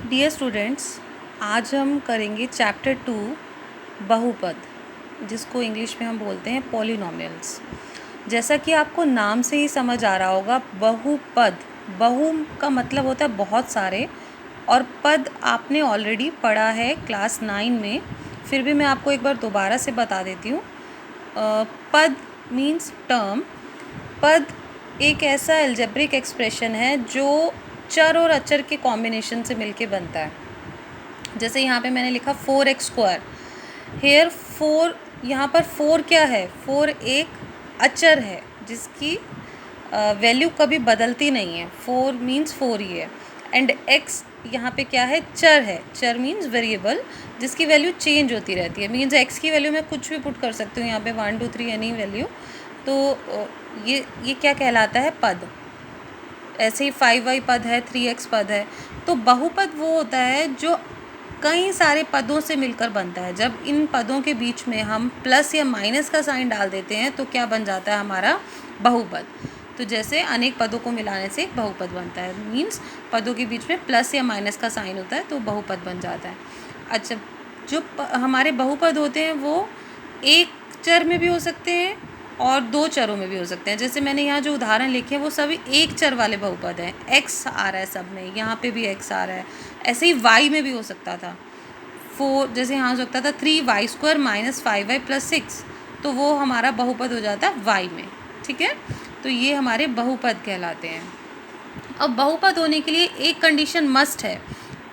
Dear students, आज हम करेंगे चैप्टर 2 बहुपद, जिसको इंग्लिश में हम बोलते हैं पॉलिनोमियल्स। जैसा कि आपको नाम से ही समझ आ रहा होगा, बहुपद, बहु का मतलब होता है बहुत सारे, और पद आपने ऑलरेडी पढ़ा है क्लास 9 में। फिर भी मैं आपको एक बार दोबारा से बता देती हूँ। पद मीन्स टर्म। पद एक ऐसा एल्जेब्रिक एक्सप्रेशन है जो चर और अचर के कॉम्बिनेशन से मिलके बनता है। जैसे यहाँ पे मैंने लिखा 4x²। हेयर 4, यहाँ पर 4 क्या है? 4 एक अचर है जिसकी वैल्यू कभी बदलती नहीं है। 4 मीन्स 4 ही है। एंड x यहाँ पे क्या है? चर है। चर मीन्स वेरिएबल जिसकी वैल्यू चेंज होती रहती है। मीन्स x की वैल्यू मैं कुछ भी पुट कर सकती हूँ यहाँ पे, 1 2 3 एनी वैल्यू। तो ये क्या कहलाता है? पद। ऐसे ही 5y पद है, 3x पद है। तो बहुपद वो होता है जो कई सारे पदों से मिलकर बनता है। जब इन पदों के बीच में हम प्लस या माइनस का साइन डाल देते हैं तो क्या बन जाता है? हमारा बहुपद। तो जैसे अनेक पदों को मिलाने से एक बहुपद बनता है। मीन्स पदों के बीच में प्लस या माइनस का साइन होता है तो बहुपद बन जाता है। अच्छा, जो हमारे बहुपद होते हैं वो एक चर में भी हो सकते हैं और दो चरों में भी हो सकते हैं। जैसे मैंने यहाँ जो उदाहरण लिखे हैं वो सभी एक चर वाले बहुपद हैं। x आ रहा है सब में, यहाँ पे भी x आ रहा है। ऐसे ही y में भी हो सकता था। 4 जैसे यहाँ हो सकता था 3y² - 5y + 6, तो वो हमारा बहुपद हो जाता है y में। ठीक है, तो ये हमारे बहुपद कहलाते हैं। अब बहुपद होने के लिए एक कंडीशन मस्ट है।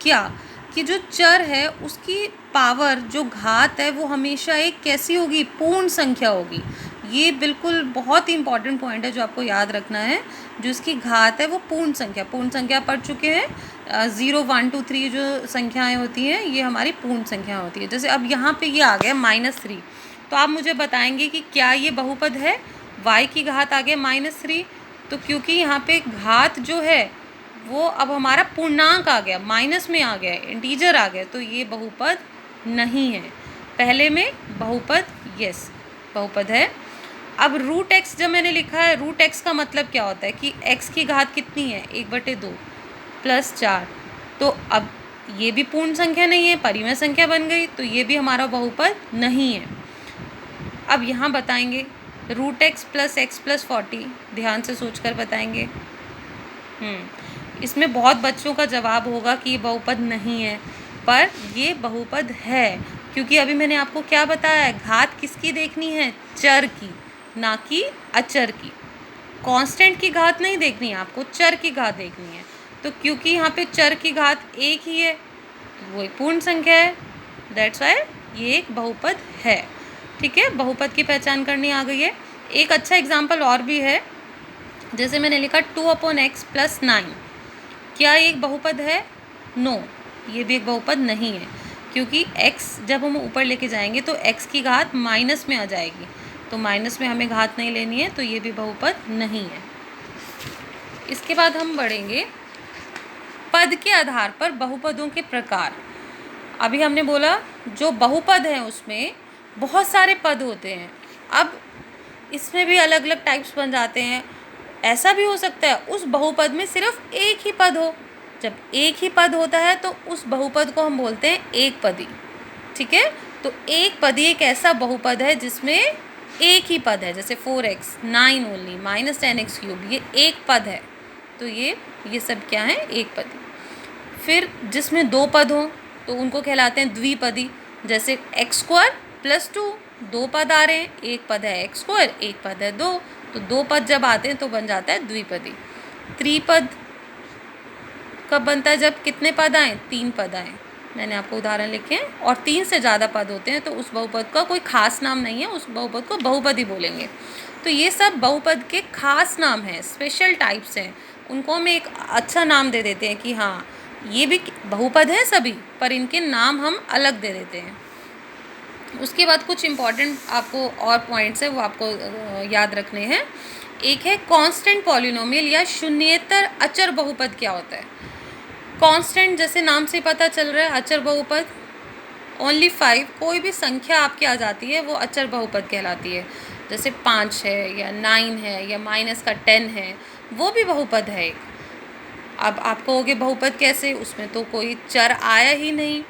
क्या? कि जो चर है उसकी पावर, जो घात है, वो हमेशा एक कैसी होगी? पूर्ण संख्या होगी। ये बिल्कुल बहुत ही इंपॉर्टेंट पॉइंट है जो आपको याद रखना है। जो इसकी घात है वो पूर्ण संख्या पढ़ चुके हैं। 0 1 2 3 जो संख्याएं होती हैं ये हमारी पूर्ण संख्या होती है। जैसे अब यहाँ पे ये आ गया -3, तो आप मुझे बताएंगे कि क्या ये बहुपद है? y की घात आ गया -3, तो क्योंकि यहाँ पे घात जो है वो अब हमारा पूर्णांक आ गया, माइनस में आ गया, इंटीजर आ गया, तो ये बहुपद नहीं है। पहले में बहुपद यस बहुपद है। अब √x जब मैंने लिखा है, √x का मतलब क्या होता है? कि x की घात कितनी है? 1/2 + 4। तो अब ये भी पूर्ण संख्या नहीं है, परिमेय संख्या बन गई, तो ये भी हमारा बहुपद नहीं है। अब यहाँ बताएंगे √x + x + 40, ध्यान से सोचकर बताएंगे। इसमें बहुत बच्चों का जवाब होगा कि ये बहुपद नहीं है, पर ये बहुपद है। क्योंकि अभी मैंने आपको क्या बताया है? घात किसकी देखनी है? चर की, ना कि अचर की। कांस्टेंट की घात नहीं देखनी है आपको, चर की घात देखनी है। तो क्योंकि यहाँ पे चर की घात एक ही है तो वो एक पूर्ण संख्या है। दैट्स वाई ये एक बहुपद है। ठीक है, बहुपद की पहचान करनी आ गई है। एक अच्छा एग्जाम्पल और भी है। जैसे मैंने लिखा 2/x + 9, क्या ये एक बहुपद है? नो, ये भी एक बहुपद नहीं है। क्योंकि x जब हम ऊपर लेके जाएंगे तो x की घात माइनस में आ जाएगी, तो माइनस में हमें घात नहीं लेनी है, तो ये भी बहुपद नहीं है। इसके बाद हम बढ़ेंगे पद के आधार पर बहुपदों के प्रकार। अभी हमने बोला जो बहुपद हैं उसमें बहुत सारे पद होते हैं। अब इसमें भी अलग अलग टाइप्स बन जाते हैं। ऐसा भी हो सकता है उस बहुपद में सिर्फ एक ही पद हो। जब एक ही पद होता है तो उस बहुपद को हम बोलते हैं एक पदी। ठीक है, तो एक पदी एक ऐसा बहुपद है जिसमें एक ही पद है। जैसे 4x 9 ओनली -10x3, ये एक पद है। तो ये सब क्या है? एक पदी। फिर जिसमें दो पद हों तो उनको कहलाते हैं द्विपदी। जैसे x² + 2, दो पद आ रहे हैं, एक पद है x², एक पद है 2, तो दो पद जब आते हैं तो बन जाता है द्विपदी। त्रिपद कब बनता है? जब कितने पद आए? 3 पद आए। मैंने आपको उदाहरण लिखे हैं। और 3 से ज़्यादा पद होते हैं तो उस बहुपद का कोई खास नाम नहीं है, उस बहुपद को बहुपदी बोलेंगे। तो ये सब बहुपद के खास नाम हैं, स्पेशल टाइप्स हैं। उनको हम एक अच्छा नाम दे देते हैं कि हाँ ये भी बहुपद हैं सभी, पर इनके नाम हम अलग दे देते हैं। उसके बाद कुछ इम्पॉर्टेंट आपको और पॉइंट्स है वो आपको याद रखने हैं। एक है कांस्टेंट पॉलिनोमियल या शून्येतर अचर बहुपद। क्या होता है? कांस्टेंट जैसे नाम से पता चल रहा है, अचर बहुपद ओनली 5, कोई भी संख्या आपकी आ जाती है वो अचर बहुपद कहलाती है। जैसे 5 है या 9 है या -10 है, वो भी बहुपद है एक। अब आप कहोगे बहुपद कैसे, उसमें तो कोई चर आया ही नहीं।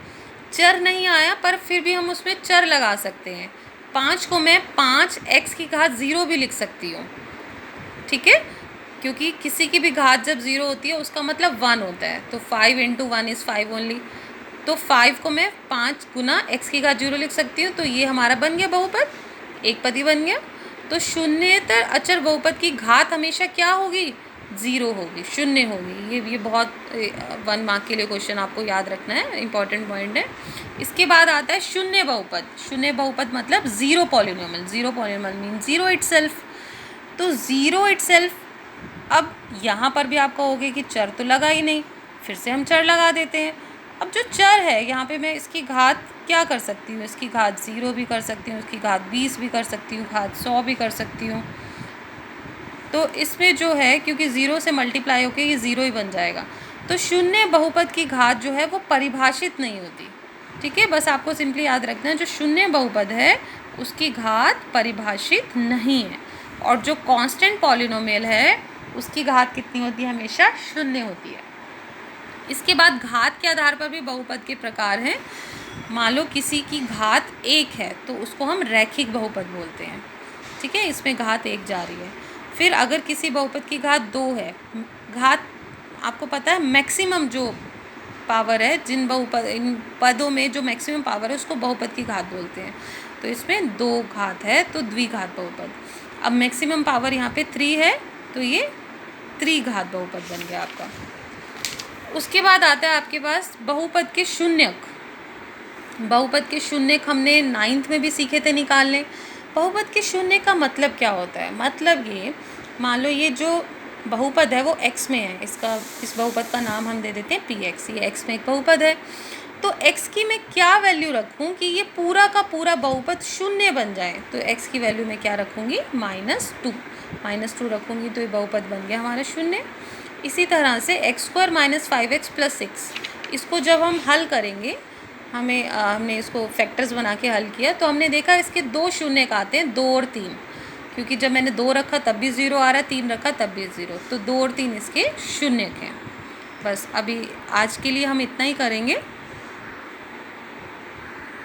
चर नहीं आया पर फिर भी हम उसमें चर लगा सकते हैं। 5 को मैं 5x⁻0 भी लिख सकती हूँ, ठीक है, क्योंकि किसी की भी घात जब 0 होती है उसका मतलब 1 होता है। तो 5 × 1 इज़ 5 ओनली। तो 5 को मैं 5 गुना x⁻0 लिख सकती हूँ। तो ये हमारा बन गया बहुपद, एक पदी बन गया। तो शून्येतर अचर बहुपद की घात हमेशा क्या होगी, 0 होगी, शून्य होगी। ये बहुत 1 मार्क के लिए क्वेश्चन आपको याद रखना है, इंपॉर्टेंट पॉइंट है। इसके बाद आता है शून्य बहुपद। शून्य बहुपद मतलब 0 पॉलिनोमियल। 0 polynomial mean 0 itself. तो 0 इटसेल्फ, अब यहाँ पर भी आप कहोगे कि चर तो लगा ही नहीं, फिर से हम चर लगा देते हैं। अब जो चर है यहाँ पे मैं इसकी घात क्या कर सकती हूँ, इसकी घात 0 भी कर सकती हूँ, इसकी घात 20 भी कर सकती हूँ, घात 100 भी कर सकती हूँ। तो इसमें जो है, क्योंकि 0 से मल्टीप्लाई होकर ये 0 ही बन जाएगा। तो शून्य बहुपद की घात जो है वो परिभाषित नहीं होती, ठीक है। बस आपको सिंपली याद रखना है, जो शून्य बहुपद है उसकी घात परिभाषित नहीं है, और जो कांस्टेंट पॉलिनोमियल है उसकी घात कितनी होती है, हमेशा शून्य होती है। इसके बाद घात के आधार पर भी बहुपद के प्रकार हैं। मान लो किसी की घात 1 है तो उसको हम रैखिक बहुपद बोलते हैं, ठीक है, इसमें घात 1 जा रही है। फिर अगर किसी बहुपद की घात 2 है, घात आपको पता है मैक्सिमम जो पावर है, इन पदों में जो मैक्सिमम पावर है उसको बहुपद की घात बोलते हैं। तो इसमें 2 घात है तो द्विघात बहुपद। अब मैक्सिमम पावर यहाँ पे 3 है तो ये त्रिघात बहुपद बन गया आपका। उसके बाद आता है आपके पास बहुपद के शून्यक। बहुपद के शून्यक हमने 9th में भी सीखे थे निकालने। बहुपद के शून्य का मतलब क्या होता है, मतलब ये मान लो ये जो बहुपद है वो x में है, इस बहुपद का नाम हम दे देते हैं px। ये x में एक बहुपद है, तो x की मैं क्या वैल्यू रखूं कि ये पूरा का पूरा बहुपद शून्य बन जाए। तो x की वैल्यू मैं क्या रखूँगी, -2 रखूँगी, तो ये बहुपद बन गया हमारा शून्य। इसी तरह से x² - 5x + 6, इसको जब हम हल करेंगे, हमने इसको फैक्टर्स बना के हल किया तो हमने देखा इसके 2 शून्य आते हैं, 2 और 3, क्योंकि जब मैंने 2 रखा तब भी 0 आ रहा है, 3 रखा तब भी 0, तो 2 और 3 इसके शून्यक हैं। बस अभी आज के लिए हम इतना ही करेंगे।